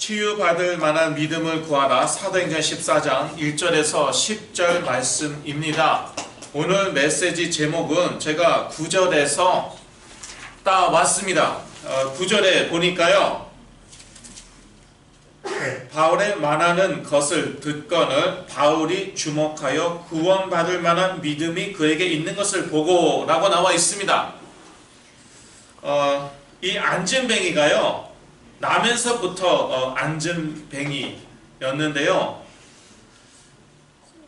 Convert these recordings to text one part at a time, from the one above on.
치유받을 만한 믿음을 구하라. 사도행전 14장 1절에서 10절 말씀입니다. 오늘 메시지 제목은 제가 9절에서 따왔습니다. 9절에 보니까요, 바울의 말하는 것을 듣거늘 바울이 주목하여 구원받을 만한 믿음이 그에게 있는 것을 보고 라고 나와 있습니다. 이 안전뱅이가요, 나면서부터 안전뱅이였는데요,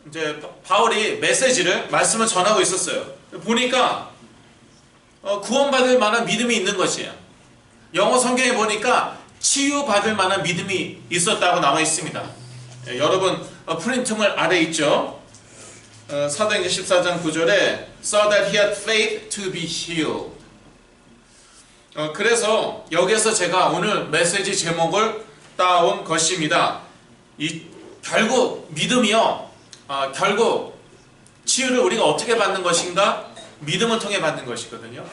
이제 바울이 말씀을 전하고 있었어요. 보니까 구원받을 만한 믿음이 있는 것이에요. 영어 성경에 보니까 치유받을 만한 믿음이 있었다고 나와 있습니다. 여러분 프린트물 아래 있죠. 사도행전 14장 9절에 So that he had faith to be healed. 그래서 여기에서 제가 오늘 메시지 제목을 따온 것입니다. 결국 믿음이요, 결국 치유를 우리가 어떻게 받는 것인가? 믿음을 통해 받는 것이거든요.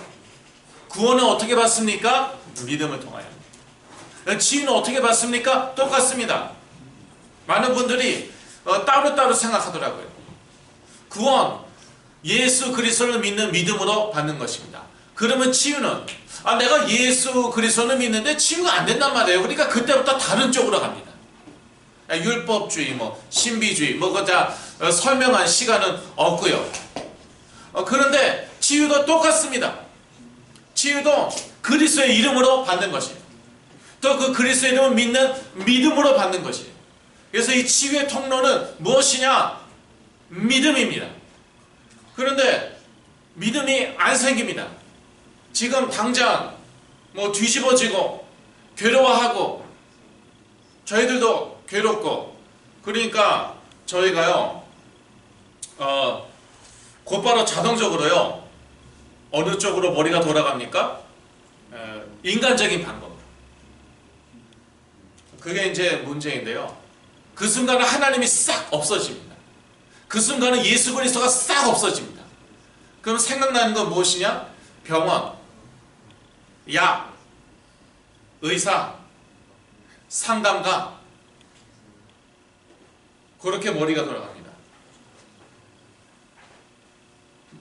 구원은 어떻게 받습니까? 믿음을 통하여. 치유는 어떻게 받습니까? 똑같습니다. 많은 분들이 따로따로 생각하더라고요. 구원, 예수 그리스도를 믿는 믿음으로 받는 것입니다. 그러면 치유는 내가 예수 그리스도를 믿는데 치유가 안 된단 말이에요. 그러니까 그때부터 다른 쪽으로 갑니다. 율법주의, 신비주의, 설명할 시간은 없고요. 그런데 치유도 똑같습니다. 치유도 그리스도의 이름으로 받는 것이에요. 또 그 그리스도의 이름을 믿는 믿음으로 받는 것이에요. 그래서 이 치유의 통로는 무엇이냐? 믿음입니다. 그런데 믿음이 안 생깁니다. 지금 당장 뒤집어지고 괴로워하고 저희들도 괴롭고, 그러니까 저희가요 곧바로 자동적으로요 어느 쪽으로 머리가 돌아갑니까? 인간적인 방법. 그게 이제 문제인데요. 그 순간은 하나님이 싹 없어집니다. 그 순간은 예수 그리스도가 싹 없어집니다. 그럼 생각나는 건 무엇이냐? 병원, 약, 의사, 상담가, 그렇게 머리가 돌아갑니다.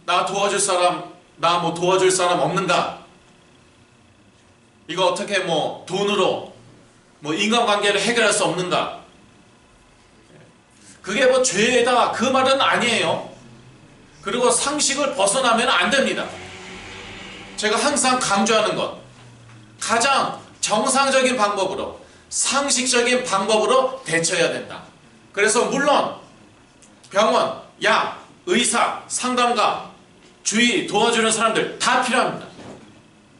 나 도와줄 사람, 도와줄 사람 없는가? 이거 어떻게 돈으로 인간관계를 해결할 수 없는가? 그게 죄다, 그 말은 아니에요. 그리고 상식을 벗어나면 안 됩니다. 제가 항상 강조하는 것, 가장 정상적인 방법으로, 상식적인 방법으로 대처해야 된다. 그래서 물론 병원, 약, 의사, 상담가, 주위 도와주는 사람들 다 필요합니다.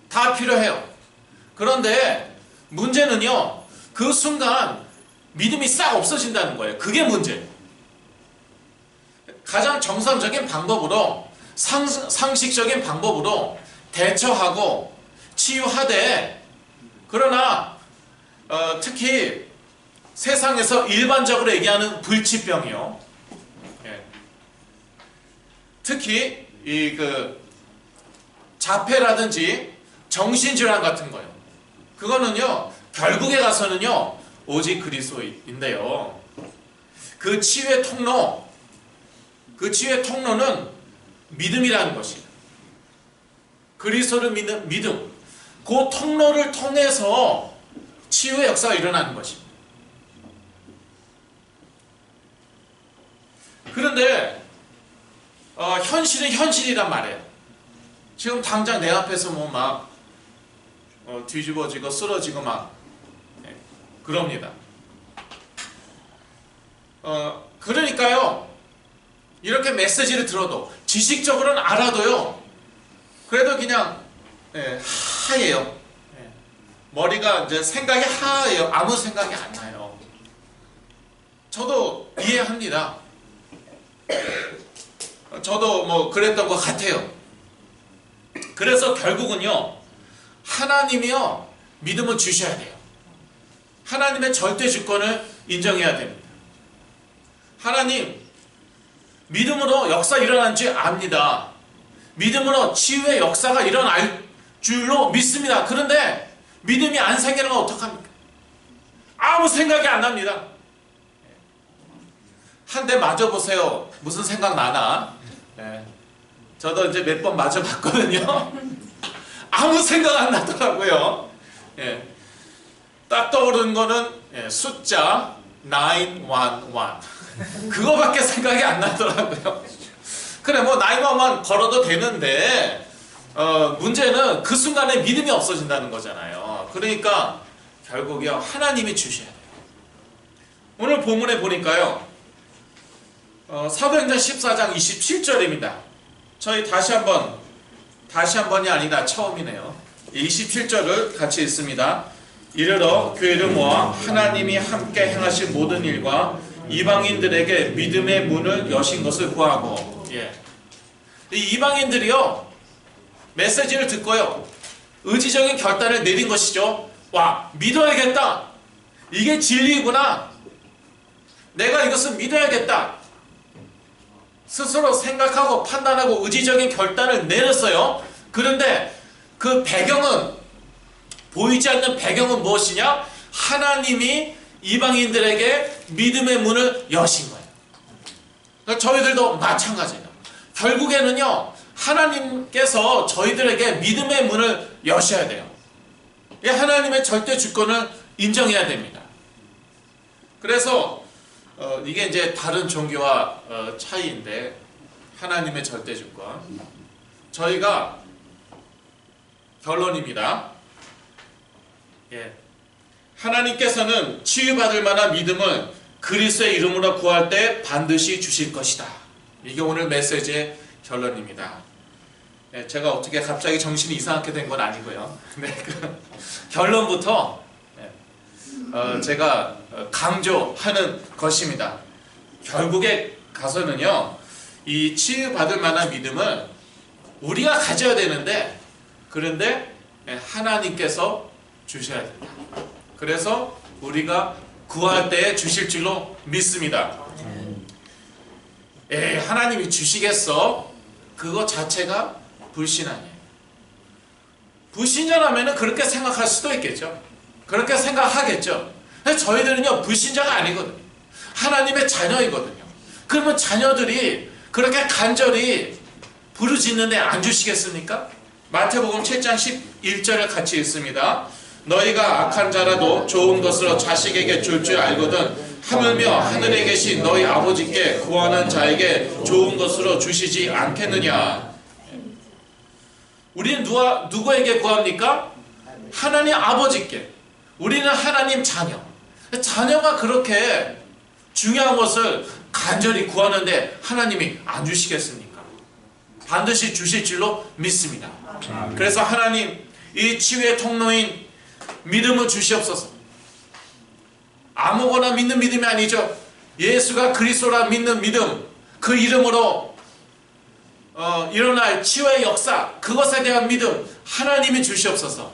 다 필요해요. 그런데 문제는요, 그 순간 믿음이 싹 없어진다는 거예요. 그게 문제예요. 가장 정상적인 방법으로, 상식적인 방법으로 대처하고 치유하되, 그러나 특히 세상에서 일반적으로 얘기하는 불치병이요, 특히 자폐라든지 정신질환 같은 거요, 그거는요 결국에 가서는요 오직 그리스도인데요, 그 치유의 통로는 믿음이라는 것이에요. 그리스도를 믿는 믿음, 그 통로를 통해서 치유의 역사가 일어나는 것입니다. 그런데 현실은 현실이란 말이에요. 지금 당장 내 앞에서 뒤집어지고 쓰러지고 그럽니다. 그러니까요, 이렇게 메시지를 들어도, 지식적으로는 알아도요, 그래도 그냥 하얘요. 머리가 이제 생각이 하얘요. 아무 생각이 안 나요. 저도 이해합니다. 저도 그랬던 것 같아요. 그래서 결국은요, 하나님이요 믿음을 주셔야 돼요. 하나님의 절대 주권을 인정해야 됩니다. 하나님, 믿음으로 역사 일어난 줄 압니다. 믿음으로 치유의 역사가 일어날 줄로 믿습니다. 그런데 믿음이 안 생기는 건 어떡합니까? 아무 생각이 안 납니다. 한 대 맞아보세요. 무슨 생각 나나? 저도 이제 몇 번 맞아봤거든요. 아무 생각 안 나더라고요. 딱 떠오르는 거는 숫자 911 그거밖에 생각이 안 나더라고요. 그래 뭐 911 걸어도 되는데 문제는 그 순간에 믿음이 없어진다는 거잖아요. 그러니까 결국요 하나님이 주셔야 돼요. 오늘 본문에 보니까요 사도행전 14장 27절입니다. 저희 다시 한번이 아니라 처음이네요. 27절을 같이 읽습니다. 이르러 교회를 모아 하나님이 함께 행하신 모든 일과 이방인들에게 믿음의 문을 여신 것을 구하고, 이 이방인들이요 메시지를 듣고요 의지적인 결단을 내린 것이죠. 와, 믿어야겠다. 이게 진리구나. 내가 이것을 믿어야겠다. 스스로 생각하고 판단하고 의지적인 결단을 내렸어요. 그런데 그 배경은, 보이지 않는 배경은 무엇이냐? 하나님이 이방인들에게 믿음의 문을 여신 거예요. 그러니까 저희들도 마찬가지예요. 결국에는요 하나님께서 저희들에게 믿음의 문을 여셔야 돼요. 하나님의 절대 주권을 인정해야 됩니다. 그래서 이게 이제 다른 종교와 차이인데, 하나님의 절대 주권, 저희가 결론입니다. 하나님께서는 치유받을 만한 믿음을 그리스도의 이름으로 구할 때 반드시 주실 것이다. 이게 오늘 메시지의 결론입니다. 제가 어떻게 갑자기 정신이 이상하게 된 건 아니고요. 그 결론부터 제가 강조하는 것입니다. 결국에 가서는요 이 치유받을 만한 믿음을 우리가 가져야 되는데, 그런데 하나님께서 주셔야 된다. 그래서 우리가 구할 때 주실 줄로 믿습니다. 하나님이 주시겠어? 그거 자체가 불신 아니에요. 불신자라면 그렇게 생각할 수도 있겠죠. 그렇게 생각하겠죠. 근데 저희들은요 불신자가 아니거든요. 하나님의 자녀이거든요. 그러면 자녀들이 그렇게 간절히 부르짖는데 안 주시겠습니까? 마태복음 7장 11절을 같이 읽습니다. 너희가 악한 자라도 좋은 것으로 자식에게 줄 줄 알거든 하물며 하늘에 계신 너희 아버지께 구하는 자에게 좋은 것으로 주시지 않겠느냐. 우리는 누구에게 구합니까? 하나님 아버지께. 우리는 하나님 자녀. 자녀가 그렇게 중요한 것을 간절히 구하는데 하나님이 안 주시겠습니까? 반드시 주실 줄로 믿습니다. 그래서 하나님, 이 치유의 통로인 믿음을 주시옵소서. 아무거나 믿는 믿음이 아니죠. 예수가 그리스도라 믿는 믿음, 그 이름으로 일어날 치유의 역사, 그것에 대한 믿음 하나님이 주시옵소서.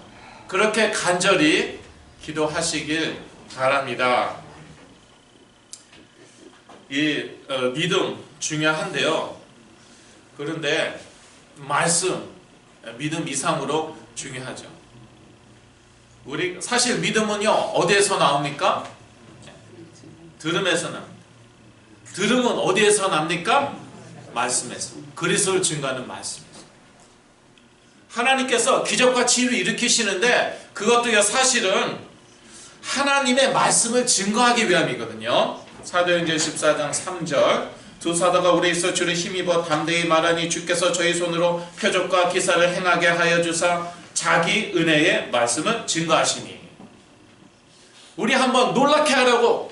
그렇게 간절히 기도하시길 바랍니다. 이 믿음 중요한데요. 그런데 말씀, 믿음 이상으로 중요하죠. 우리 사실 믿음은요 어디에서 나옵니까? 들음에서 납니다. 들음은 어디에서 납니까? 말씀에서. 그리스도를 증거하는 말씀에서. 하나님께서 기적과 치유를 일으키시는데 그것도요 사실은 하나님의 말씀을 증거하기 위함이거든요. 사도행전 14장 3절 두 사도가 오래 있어 주를 힘입어 담대히 말하니 주께서 저희 손으로 표적과 기사를 행하게 하여 주사 자기 은혜의 말씀을 증거하시니. 우리 한번 놀랍게 하려고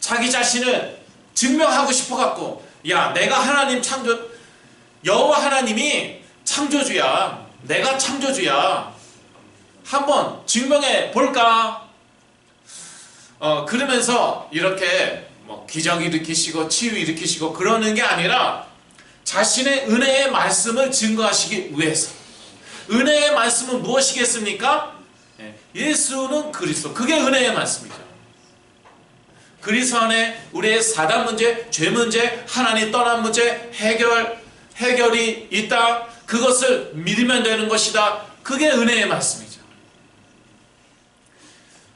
자기 자신을 증명하고 싶어 갖고, 야 내가 하나님 창조, 여호와 하나님이 창조주야, 내가 창조주야, 한번 증명해 볼까? 그러면서 이렇게 뭐 기적 일으키시고 치유 일으키시고 그러는 게 아니라 자신의 은혜의 말씀을 증거하시기 위해서. 은혜의 말씀은 무엇이겠습니까? 예수는 그리스도. 그게 은혜의 말씀이죠. 그리스도 안에 우리의 사단 문제, 죄 문제, 하나님 떠난 문제 해결이 있다. 그것을 믿으면 되는 것이다. 그게 은혜의 말씀이죠.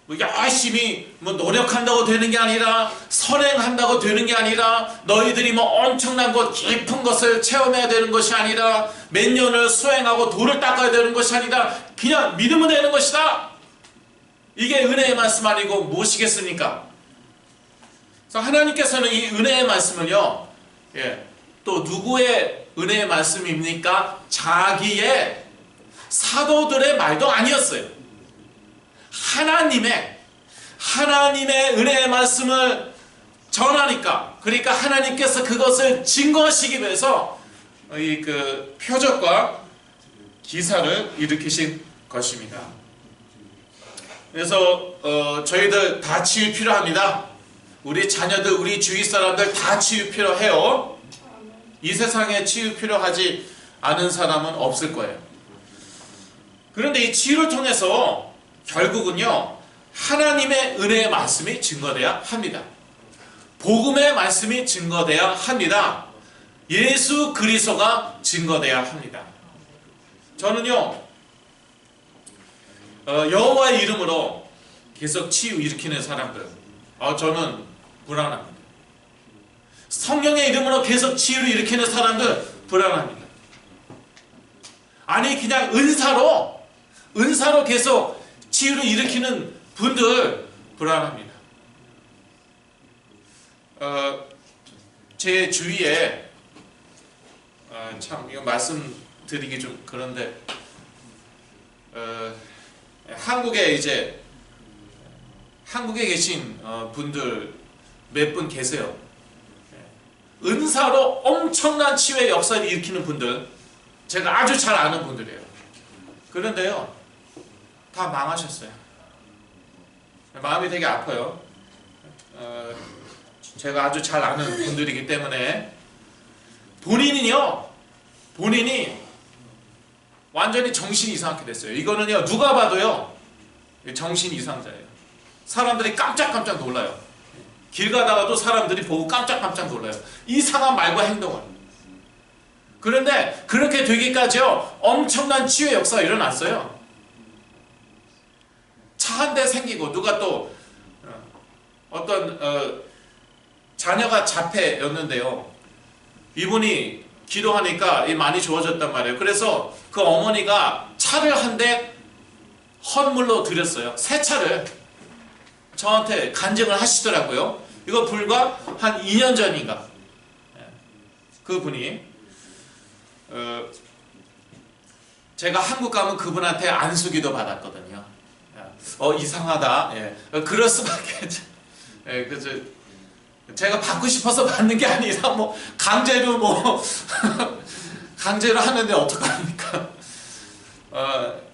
뭐 열심히 뭐 노력한다고 되는 게 아니라, 선행한다고 되는 게 아니라, 너희들이 뭐 엄청난 것 깊은 것을 체험해야 되는 것이 아니라, 몇 년을 수행하고 돌을 닦아야 되는 것이 아니라 그냥 믿으면 되는 것이다. 이게 은혜의 말씀 아니고 무엇이겠습니까? 그래서 하나님께서는 이 은혜의 말씀을요, 또 누구의 은혜의 말씀입니까? 자기의 사도들의 말도 아니었어요. 하나님의 은혜의 말씀을 전하니까, 그러니까 하나님께서 그것을 증거하시기 위해서 이 그 표적과 기사를 일으키신 것입니다. 그래서 저희들 다 치유 필요합니다. 우리 자녀들, 우리 주위 사람들 다 치유 필요해요. 이 세상에 치유 필요하지 않은 사람은 없을 거예요. 그런데 이 치유를 통해서 결국은요, 하나님의 은혜의 말씀이 증거돼야 합니다. 복음의 말씀이 증거돼야 합니다. 예수 그리스도가 증거돼야 합니다. 저는요, 여호와의 이름으로 계속 치유 일으키는 사람들, 저는 불안합니다. 성령의 이름으로 계속 치유를 일으키는 사람들 불안합니다. 아니 그냥 은사로 계속 치유를 일으키는 분들 불안합니다. 제 주위에 참 이거 말씀드리기 좀 그런데 한국에 계신 분들 몇 분 계세요. 은사로 엄청난 치유의 역사를 일으키는 분들, 제가 아주 잘 아는 분들이에요. 그런데요, 다 망하셨어요. 마음이 되게 아파요. 제가 아주 잘 아는 분들이기 때문에 본인이 완전히 정신이 이상하게 됐어요. 이거는요, 누가 봐도요 정신 이상자예요. 사람들이 깜짝깜짝 놀라요. 길 가다가도 사람들이 보고 깜짝깜짝 놀라요. 이상한 말과 행동을. 그런데 그렇게 되기까지요, 엄청난 치유의 역사가 일어났어요. 차 한 대 생기고, 누가 또 어떤 자녀가 자폐였는데요, 이분이 기도하니까 많이 좋아졌단 말이에요. 그래서 그 어머니가 차를 한 대 헌물로 드렸어요. 새 차를 저한테 간증을 하시더라고요. 이거 불과 한 2년 전인가. 그분이 제가 한국 가면 그분한테 안수기도 받았거든요. 이상하다. 그럴 수밖에. 그래서 제가 받고 싶어서 받는 게 아니라 뭐 강제로 강제로 하는데 어떡합니까?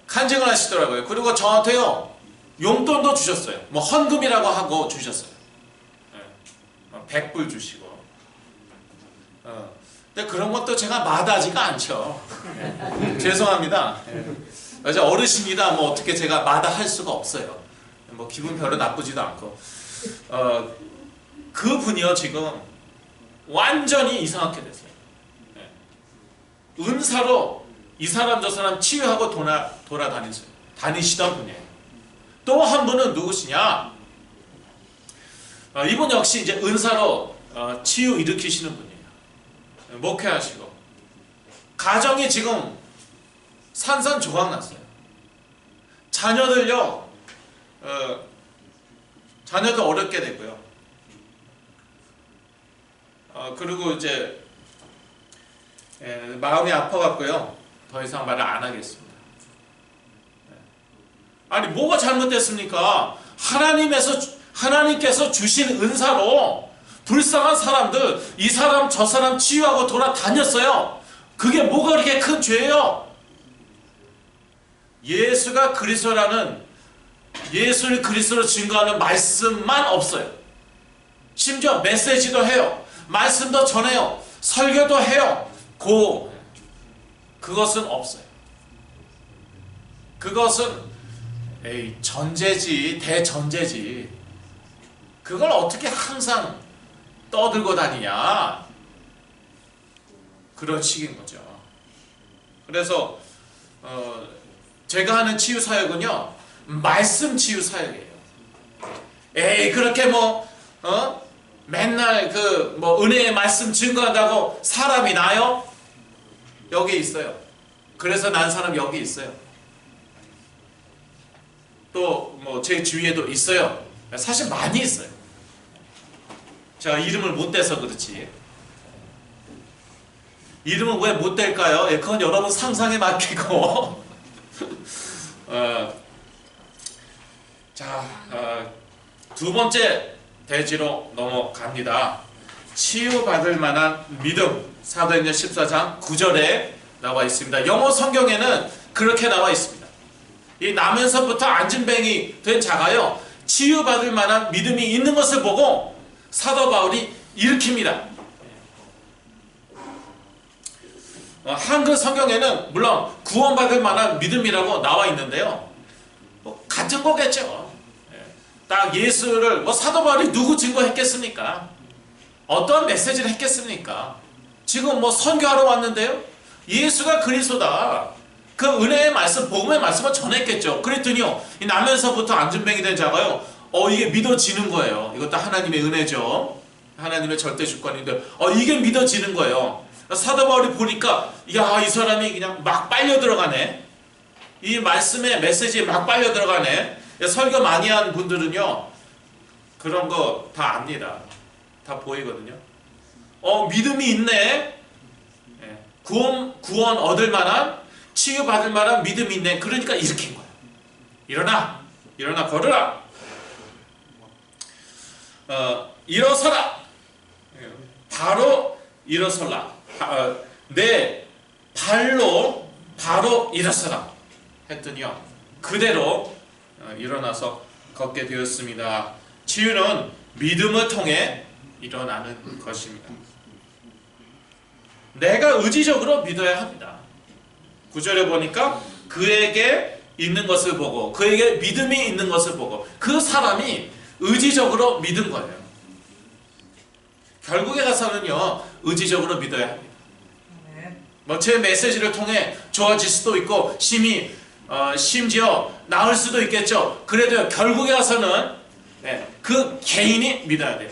간증을 하시더라고요. 그리고 저한테요, 용돈도 주셨어요. 뭐 헌금이라고 하고 주셨어요. 100불 주시고. 근데 그런 것도 제가 마다하지가 않죠. 죄송합니다. 이제 어르신이라 뭐 어떻게 제가 마다할 수가 없어요. 뭐 기분 별로 나쁘지도 않고. 그분이요, 지금 완전히 이상하게 됐어요. 은사로 이 사람 저 사람 치유하고 다니시던 분이에요. 또 한 분은 누구시냐? 이분 역시 이제 은사로 치유 일으키시는 분이에요. 목회하시고 가정이 지금 산산조각 났어요. 자녀들요, 자녀도 어렵게 되고요. 그리고 이제 마음이 아파갖고요, 더 이상 말을 안 하겠습니다. 아니 뭐가 잘못됐습니까? 하나님께서 주신 은사로 불쌍한 사람들, 이 사람 저 사람 치유하고 돌아다녔어요. 그게 뭐가 그렇게 큰 죄예요? 예수가 그리스도라는, 예수를 그리스도로 증거하는 말씀만 없어요. 심지어 메시지도 해요. 말씀도 전해요. 설교도 해요. 그것은 없어요. 그것은 전제지, 대전제지. 그걸 어떻게 항상 떠들고 다니냐, 그런 식인 거죠. 그래서 제가 하는 치유 사역은요, 말씀 치유 사역이에요. 에이 그렇게 맨날 은혜의 말씀 증거한다고 사람이 나요? 여기 있어요. 그래서 난 사람 여기 있어요. 또 제 주위에도 있어요. 사실 많이 있어요. 제가 이름을 못 대서 그렇지. 이름은 왜 못 댈까요? 그건 여러분 상상에 맡기고 두 번째 대지로 넘어갑니다. 치유받을 만한 믿음. 사도행전 14장 9절에 나와 있습니다. 영어 성경에는 그렇게 나와 있습니다. 이 나면서부터 안진뱅이 된 자가요, 치유받을 만한 믿음이 있는 것을 보고 사도 바울이 일으킵니다. 한글 성경에는 물론 구원받을 만한 믿음이라고 나와 있는데요, 같은 거겠죠. 딱 예수를 사도 바울이 누구 증거했겠습니까? 어떠한 메시지를 했겠습니까? 지금 선교하러 왔는데요, 예수가 그리스도다, 그 은혜의 말씀, 복음의 말씀을 전했겠죠. 그랬더니요, 이 나면서부터 안진뱅이 된 자가요, 이게 믿어지는 거예요. 이것도 하나님의 은혜죠. 하나님의 절대 주권인데 이게 믿어지는 거예요. 사도 바울이 보니까 야, 이 사람이 그냥 막 빨려 들어가네. 이 말씀의 메시지에 막 빨려 들어가네. 설교 많이 한 분들은요, 그런 거 다 압니다. 다 보이거든요. 믿음이 있네. 구원 얻을 만한, 치유받을 만한 믿음이 있네. 그러니까 일으킨 거야. 일어나 걸으라. 일어서라. 바로 일어서라. 내 발로 바로 일어서라 했더니요, 그대로 일어나서 걷게 되었습니다. 치유는 믿음을 통해 일어나는 것입니다. 내가 의지적으로 믿어야 합니다. 9절에 보니까 그에게 있는 것을 보고, 그에게 믿음이 있는 것을 보고, 그 사람이 의지적으로 믿은 거예요. 결국에 가서는요, 의지적으로 믿어야 합니다. 제 메시지를 통해 좋아질 수도 있고 심지어 나을 수도 있겠죠. 그래도 결국에 가서는 그 개인이 믿어야 돼요.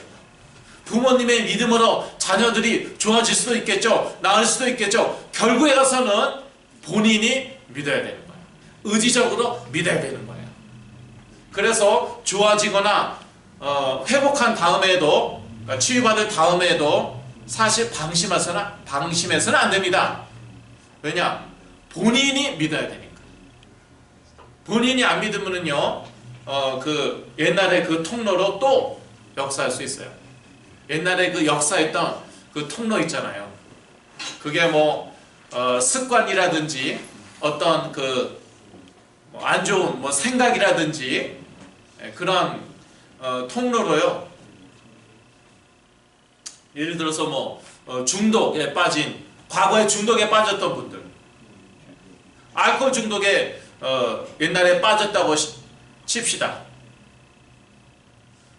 부모님의 믿음으로 자녀들이 좋아질 수도 있겠죠. 나을 수도 있겠죠. 결국에 가서는 본인이 믿어야 되는 거예요. 의지적으로 믿어야 되는 거예요. 그래서 좋아지거나 회복한 다음에도, 치유받을 다음에도 사실 방심해서는 안 됩니다. 왜냐? 본인이 믿어야 되니까. 본인이 안 믿으면은요, 옛날에 그 통로로 또 역사할 수 있어요. 옛날에 그 역사했던 그 통로 있잖아요. 그게 습관이라든지 어떤 안 좋은 생각이라든지 그런 통로로요. 예를 들어서 중독에 빠진, 과거에 중독에 빠졌던 분들, 알코올 중독에 옛날에 빠졌다고 칩시다.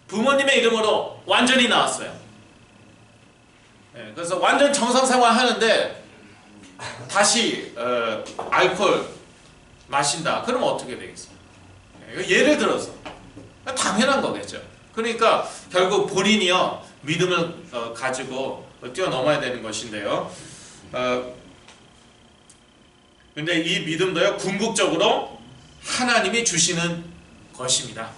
부모님의 이름으로 완전히 나왔어요. 그래서 완전 정상생활 하는데 다시 알코올 마신다. 그러면 어떻게 되겠어요? 예를 들어서 당연한 거겠죠. 그러니까 결국 본인이요, 믿음을 가지고 뛰어넘어야 되는 것인데요. 근데 이 믿음도요, 궁극적으로 하나님이 주시는 것입니다.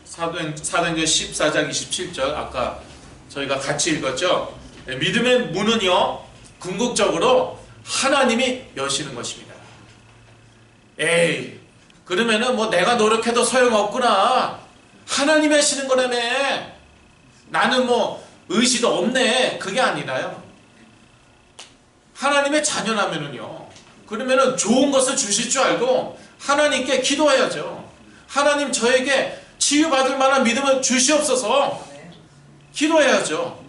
사도행전 14장 27절, 아까 저희가 같이 읽었죠. 믿음의 문은요, 궁극적으로 하나님이 여시는 것입니다. 에이, 그러면은 내가 노력해도 소용없구나, 하나님이 하시는 거라며, 나는 의지도 없네, 그게 아니라요. 하나님의 자녀라면은요, 그러면은 좋은 것을 주실 줄 알고 하나님께 기도해야죠. 하나님, 저에게 치유받을 만한 믿음을 주시옵소서 기도해야죠.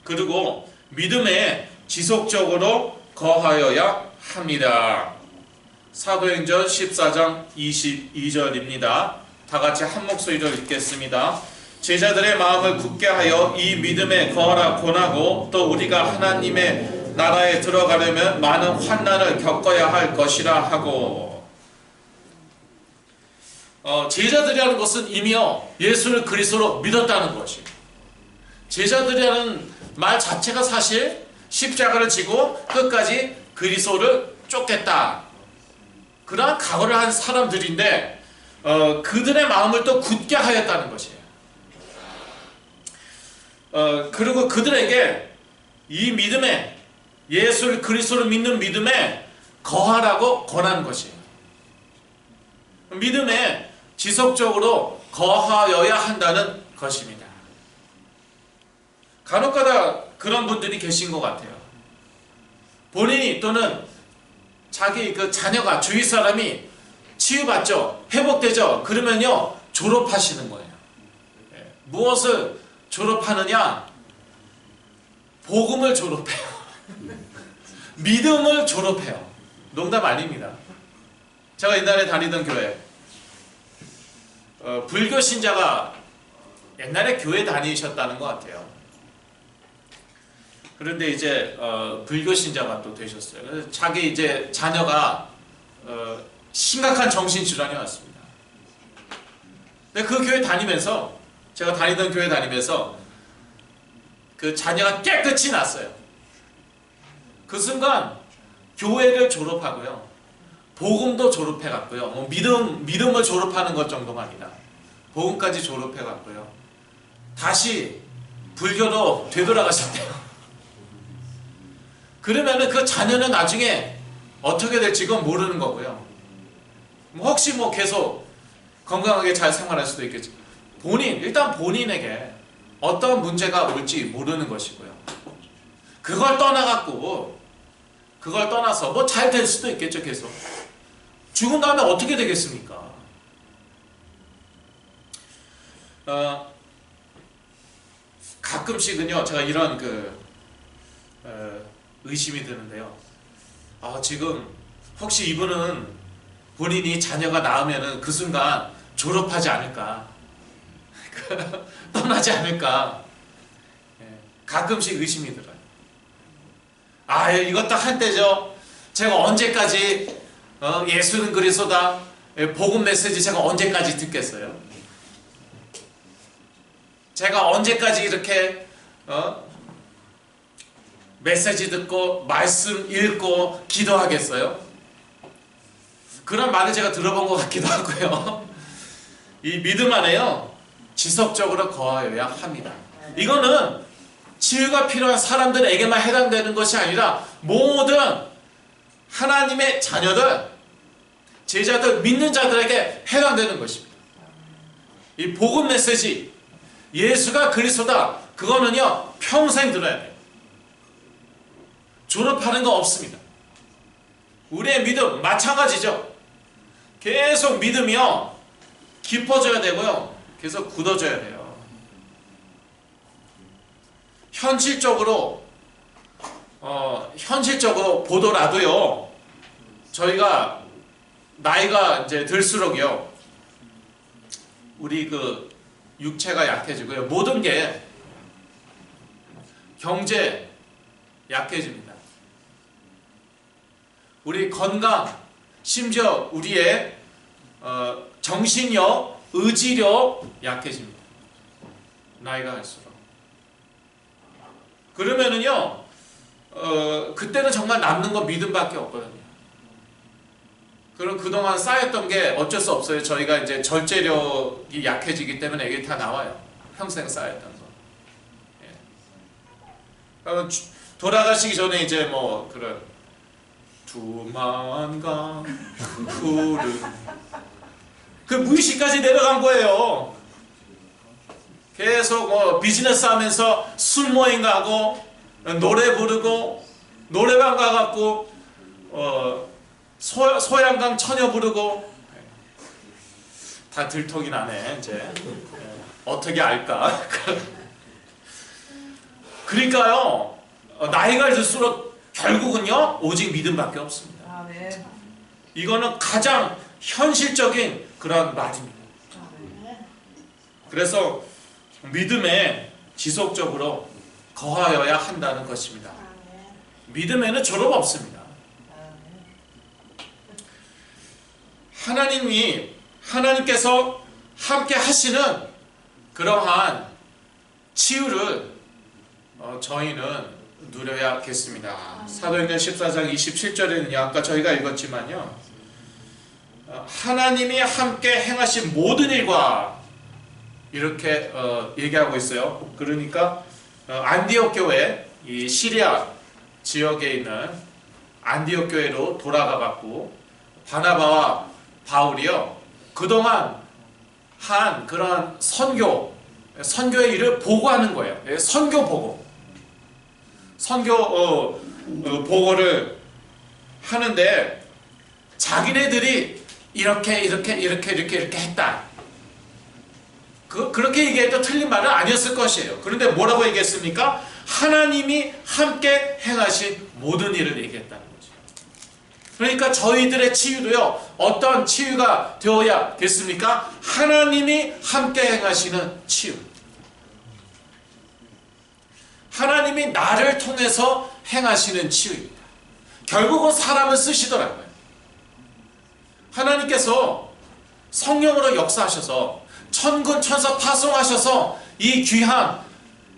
그리고 믿음에 지속적으로 거하여야 합니다. 사도행전 14장 22절입니다. 다 같이 한 목소리로 읽겠습니다. 제자들의 마음을 굳게 하여 이 믿음에 거하라 권하고, 또 우리가 하나님의 나라에 들어가려면 많은 환난을 겪어야 할 것이라 하고. 제자들이라는 것은 이미요 예수를 그리스도로 믿었다는 것이. 제자들이라는 말 자체가 사실 십자가를 지고 끝까지 그리스도를 쫓겠다, 그러한 각오를 한 사람들인데 그들의 마음을 또 굳게 하였다는 것이에요. 그리고 그들에게 이 믿음에, 예수를 그리스도를 믿는 믿음에 거하라고 권하는 것이에요. 믿음에 지속적으로 거하여야 한다는 것입니다. 간혹가다 그런 분들이 계신 것 같아요. 본인이 또는 자기 그 자녀가, 주위 사람이 치유받죠, 회복되죠, 그러면요 졸업하시는 거예요. 무엇을 졸업하느냐? 복음을 졸업해요. 믿음을 졸업해요. 농담 아닙니다. 제가 옛날에 다니던 교회, 불교 신자가 옛날에 교회 다니셨다는 것 같아요. 그런데 이제 불교 신자가 또 되셨어요. 그래서 자기 이제 자녀가 심각한 정신질환이 왔습니다. 근데 그 교회 다니면서, 제가 다니던 교회 다니면서 그 자녀가 깨끗이 났어요. 그 순간 교회를 졸업하고요, 복음도 졸업해갔고요, 믿음을 졸업하는 것 정도가 아니라 복음까지 졸업해갔고요, 다시 불교로 되돌아가셨대요. 그러면은 그 자녀는 나중에 어떻게 될지 그건 모르는 거고요. 혹시 계속 건강하게 잘 생활할 수도 있겠지. 일단 본인에게 어떤 문제가 올지 모르는 것이고요. 그걸 떠나서 잘 될 수도 있겠죠, 계속. 죽은 다음에 어떻게 되겠습니까? 가끔씩은요, 제가 이런 의심이 드는데요. 지금 혹시 이분은 본인이 자녀가 낳으면은 그 순간 졸업하지 않을까, 떠나지 않을까, 가끔씩 의심이 들어요. 이거 딱 한때죠. 제가 언제까지 예수는 그리스도다, 복음 메시지 제가 언제까지 듣겠어요? 제가 언제까지 이렇게 메시지 듣고 말씀 읽고 기도하겠어요? 그런 말을 제가 들어본 것 같기도 하고요. 이 믿음 안에요 지속적으로 거하여야 합니다. 이거는 치유가 필요한 사람들에게만 해당되는 것이 아니라 모든 하나님의 자녀들, 제자들, 믿는 자들에게 해당되는 것입니다. 이 복음 메시지, 예수가 그리스도다, 그거는요 평생 들어야 돼요. 졸업하는 거 없습니다. 우리의 믿음 마찬가지죠. 계속 믿음이요 깊어져야 되고요, 계속 굳어져야 돼요. 현실적으로 보더라도요, 저희가 나이가 이제 들수록요, 우리 육체가 약해지고요, 모든 게 경제 약해집니다. 우리 건강, 심지어 우리의 정신력, 의지력 약해집니다. 나이가 갈수록. 그러면은요, 그때는 정말 남는 건 믿음밖에 없거든요. 그럼 그동안 쌓였던 게 어쩔 수 없어요. 저희가 이제 절제력이 약해지기 때문에 이게 다 나와요. 평생 쌓였던 거. 예. 돌아가시기 전에 이제 그런 두만강 푸른 그 무의식까지 내려간 거예요. 계속 비즈니스 하면서 술 모임 가고 노래 부르고 노래방 가갖고 소양강 처녀 부르고 다 들통이 나네 이제. 어떻게 알까? 그러니까요, 나이가 들수록 결국은요 오직 믿음밖에 없습니다. 네. 이거는 가장 현실적인 그런 말입니다. 그래서 믿음에 지속적으로 거하여야 한다는 것입니다. 믿음에는 졸업 없습니다. 하나님께서 함께 하시는 그러한 치유를 저희는 누려야겠습니다. 사도행전 14장 27절에는요, 아까 저희가 읽었지만요, 하나님이 함께 행하신 모든 일과 이렇게 얘기하고 있어요. 그러니까 안디옥 교회, 이 시리아 지역에 있는 안디옥 교회로 돌아가 갖고 바나바와 바울이요, 그동안 한 그런 선교의 일을 보고하는 거예요. 선교 보고, 선교 보고를 하는데 자기네들이 이렇게 했다. 그렇게 얘기해도 틀린 말은 아니었을 것이에요. 그런데 뭐라고 얘기했습니까? 하나님이 함께 행하신 모든 일을 얘기했다는 거죠. 그러니까 저희들의 치유도요, 어떤 치유가 되어야겠습니까? 하나님이 함께 행하시는 치유. 하나님이 나를 통해서 행하시는 치유입니다. 결국은 사람을 쓰시더라고요. 하나님께서 성령으로 역사하셔서 천군 천사 파송하셔서 이 귀한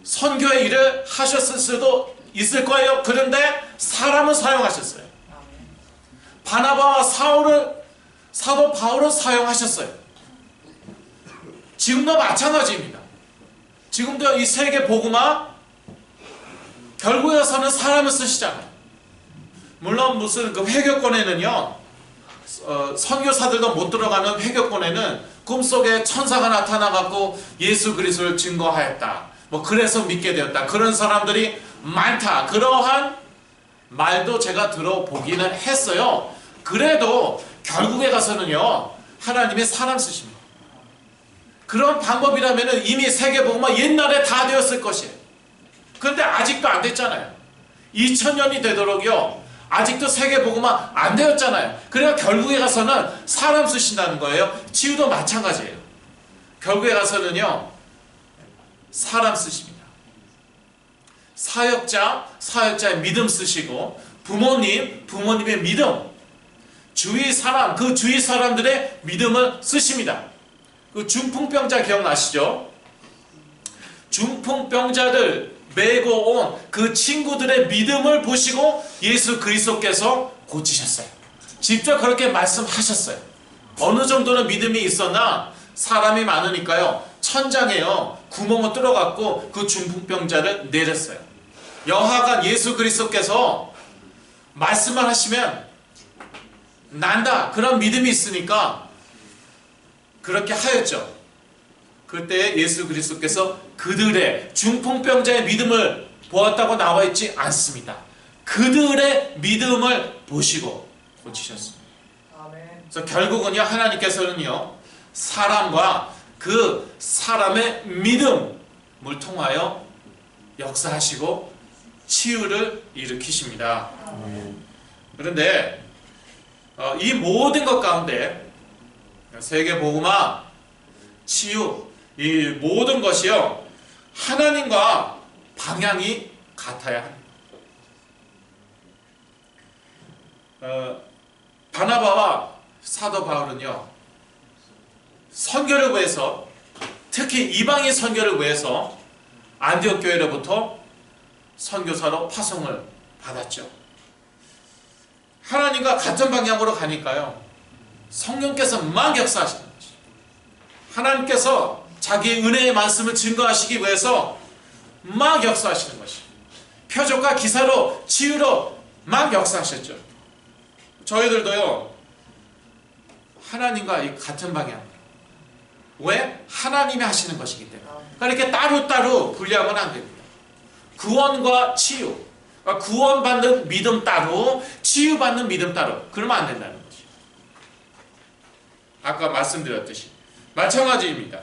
선교의 일을 하셨을 수도 있을 거예요. 그런데 사람을 사용하셨어요. 바나바와 사도 바울을 사용하셨어요. 지금도 마찬가지입니다. 지금도 이 세계 복음화 결국에서는 사람을 쓰시잖아요. 물론 무슨 그 회교권에는요, 선교사들도 못 들어가는 회교권에는 꿈속에 천사가 나타나갖고 예수 그리스도를 증거하였다, 뭐 그래서 믿게 되었다, 그런 사람들이 많다, 그러한 말도 제가 들어보기는 했어요. 그래도 결국에 가서는요, 하나님이 사람 쓰십니다. 그런 방법이라면 이미 세계복음화 옛날에 다 되었을 것이에요. 그런데 아직도 안 됐잖아요. 2000년이 되도록요, 아직도 세계복음화 안 되었잖아요. 그래야 결국에 가서는 사람 쓰신다는 거예요. 치유도 마찬가지예요. 결국에 가서는요, 사람 쓰십니다. 사역자의 믿음 쓰시고, 부모님의 믿음, 주위 사람들의 믿음을 쓰십니다. 그 중풍병자 기억나시죠? 중풍병자들 메고 온 그 친구들의 믿음을 보시고 예수 그리스도께서 고치셨어요. 직접 그렇게 말씀하셨어요. 어느 정도는 믿음이 있었나 사람이 많으니까요, 천장에요 구멍을 뚫어갖고 그 중풍병자를 내렸어요. 여하간 예수 그리스도께서 말씀을 하시면 난다, 그런 믿음이 있으니까 그렇게 하였죠. 그때 예수 그리스도께서 그들의 중풍병자의 믿음을 보았다고 나와 있지 않습니다. 그들의 믿음을 보시고 고치셨습니다. 그래서 결국은요, 하나님께서는요, 사람과 그 사람의 믿음을 통하여 역사하시고 치유를 일으키십니다. 그런데 이 모든 것 가운데 세계복음화, 치유, 이 모든 것이요, 하나님과 방향이 같아야 합니다. 바나바와 사도 바울은요, 선교를 위해서, 특히 이방인 선교를 위해서 안디옥 교회로부터 선교사로 파송을 받았죠. 하나님과 같은 방향으로 가니까요, 성령께서 막 역사하시는 것이죠. 하나님께서 자기의 은혜의 말씀을 증거하시기 위해서 막 역사하시는 것이죠. 표적과 기사로, 치유로 막 역사하셨죠. 저희들도요, 하나님과 같은 방향. 왜? 하나님이 하시는 것이기 때문에. 그러니까 이렇게 따로따로 분리하면 안 됩니다. 구원과 치유, 구원받는 믿음 따로, 치유받는 믿음 따로, 그러면 안 된다는 거죠. 아까 말씀드렸듯이 마찬가지입니다.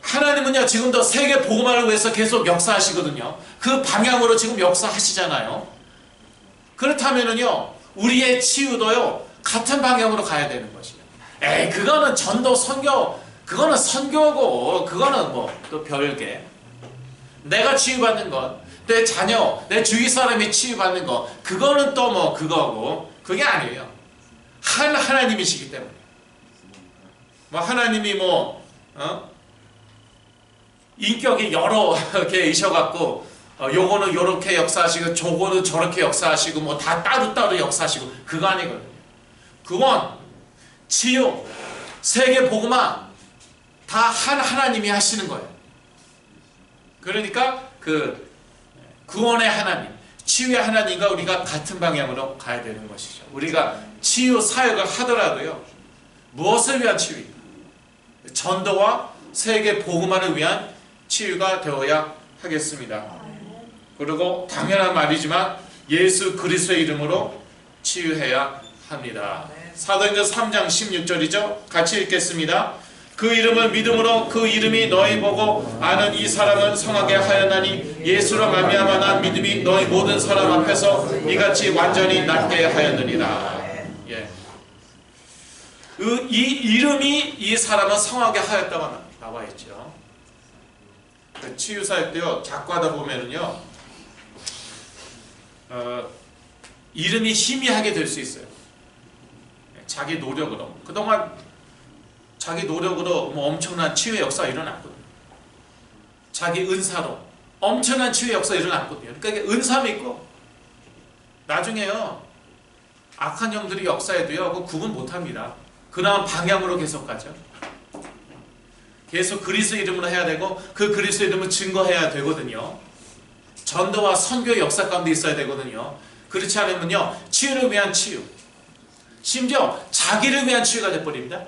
하나님은요, 지금도 세계 복음화를 위해서 계속 역사하시거든요. 그 방향으로 지금 역사하시잖아요. 그렇다면은요, 우리의 치유도요, 같은 방향으로 가야 되는 것이에요. 그거는 전도 선교, 그거는 선교고, 그거는 뭐 또 별개. 내가 치유받는 것, 내 자녀, 내 주위 사람이 치유받는 것, 그거는 또 뭐 그거고, 그게 아니에요. 하나님이시기 때문에. 뭐 하나님이 뭐 인격이 여러 개이셔갖고 요거는 요렇게 역사하시고 저거는 저렇게 역사하시고 뭐 다 따로따로 역사하시고 그거 아니거든요. 구원, 치유, 세계 복음화 다 한 하나님이 하시는 거예요. 그러니까 그 구원의 하나님, 치유의 하나님과 우리가 같은 방향으로 가야 되는 것이죠. 우리가 치유 사역을 하더라도요. 무엇을 위한 치유입니까? 전도와 세계 복음화를 위한 치유가 되어야 하겠습니다. 그리고 당연한 말이지만 예수 그리스도의 이름으로 치유해야 합니다. 사도행전 3장 16절이죠. 같이 읽겠습니다. 그 이름을 믿음으로 그 이름이 너희 보고 아는 이 사람은 성하게 하였나니 예수로 말미암아 난 믿음이 너희 모든 사람 앞에서 이같이 완전히 낫게 하였느니라. 예. 이 이름이 이 사람은 성하게 하였다고 나와 있죠. 그 치유사역 때요 자꾸 하다 보면은요 이름이 희미하게 될 수 있어요. 자기 노력으로 그동안 자기 노력으로 뭐 엄청난 치유의 역사가 일어났거든요. 자기 은사로 엄청난 치유의 역사가 일어났거든요. 그러니까 은사 믿고 나중에요 악한 영들이 역사에도요 그거 구분 못합니다. 그나마 방향으로 계속 가죠. 계속 그리스도 이름으로 해야 되고 그 그리스도 이름을 증거해야 되거든요. 전도와 선교의 역사 가운데 있어야 되거든요. 그렇지 않으면요 치유를 위한 치유, 심지어 자기를 위한 치유가 돼버립니다.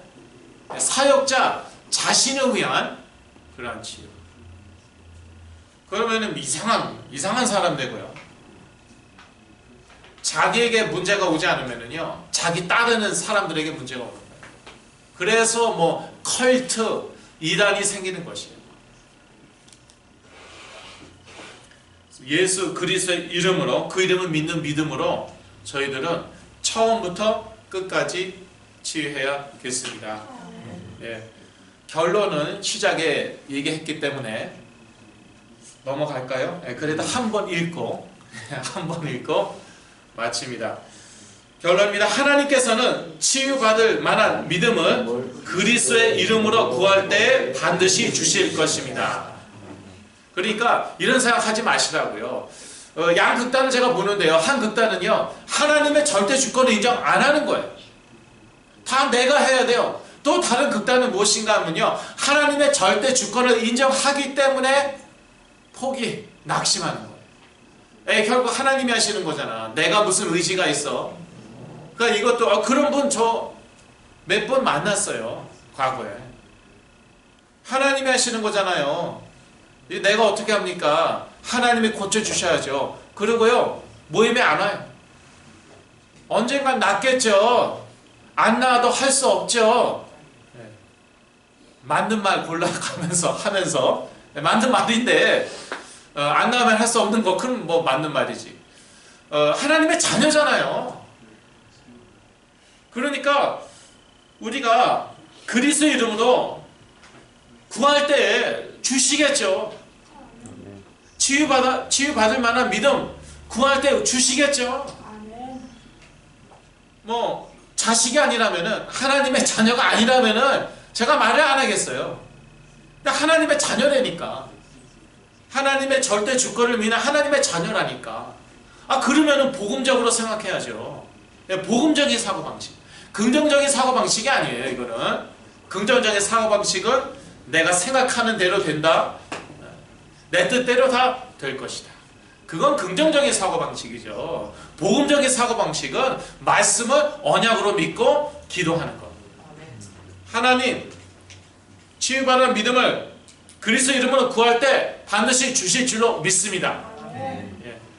사역자 자신을 위한 그러한 치유. 그러면은 이상한 사람 되고요. 자기에게 문제가 오지 않으면은요 자기 따르는 사람들에게 문제가 오는 거예요. 그래서 뭐 컬트, 이단이 생기는 것이에요. 예수 그리스도의 이름으로 그 이름을 믿는 믿음으로 저희들은 처음부터 끝까지 치유해야겠습니다. 예. 결론은 시작에 얘기했기 때문에 넘어갈까요? 예, 그래도 한 번 읽고 마칩니다. 결론입니다. 하나님께서는 치유받을 만한 믿음을 그리스도의 이름으로 구할 때 반드시 주실 것입니다. 그러니까 이런 생각하지 마시라고요. 양극단을 제가 보는데요. 한 극단은요 하나님의 절대 주권을 인정 안 하는 거예요. 다 내가 해야 돼요. 또 다른 극단은 무엇인가 하면요 하나님의 절대 주권을 인정하기 때문에 포기, 낙심하는 거예요. 결국 하나님이 하시는 거잖아. 내가 무슨 의지가 있어. 그러니까 이것도 그런 분 저 몇 번 만났어요. 과거에. 하나님이 하시는 거잖아요. 내가 어떻게 합니까? 하나님이 고쳐주셔야죠. 그리고요 모임에 안 와요. 언젠간 낫겠죠. 안 나와도 할 수 없죠. 맞는 말 골라가면서 하면서 맞는 말인데 안 나오면 할 수 없는 거 그럼 뭐 맞는 말이지. 하나님의 자녀잖아요. 그러니까 우리가 그리스도의 이름으로 구할 때 주시겠죠. 치유받을 만한 믿음 구할 때 주시겠죠. 뭐 자식이 아니라면은 하나님의 자녀가 아니라면은 제가 말을 안 하겠어요. 근데 하나님의 자녀라니까. 하나님의 절대 주권을 믿는 하나님의 자녀라니까. 그러면은 복음적으로 생각해야죠. 복음적인 사고방식. 긍정적인 사고방식이 아니에요, 이거는. 긍정적인 사고방식은 내가 생각하는 대로 된다. 내 뜻대로 다 될 것이다. 그건 긍정적인 사고방식이죠. 복음적인 사고방식은 말씀을 언약으로 믿고 기도하는 것. 하나님, 치유받은 믿음을 그리스도 이름으로 구할 때 반드시 주실 줄로 믿습니다.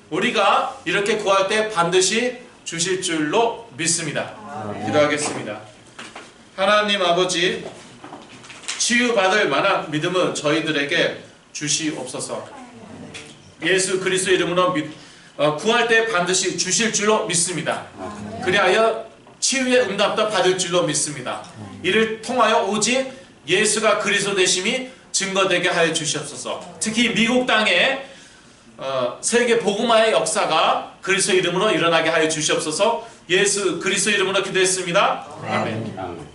우리가 이렇게 구할 때 반드시 주실 줄로 믿습니다. 기도하겠습니다. 하나님 아버지, 치유받을 만한 믿음을 저희들에게 주시옵소서. 예수 그리스도 이름으로 구할 때 반드시 주실 줄로 믿습니다. 그리하여 치유의 응답도 받을 줄로 믿습니다. 이를 통하여 오직 예수가 그리스도 되심이 증거되게 하여 주시옵소서. 특히 미국 땅에 세계 복음화의 역사가 그리스도 이름으로 일어나게 하여 주시옵소서. 예수 그리스도 이름으로 기도했습니다. 아멘.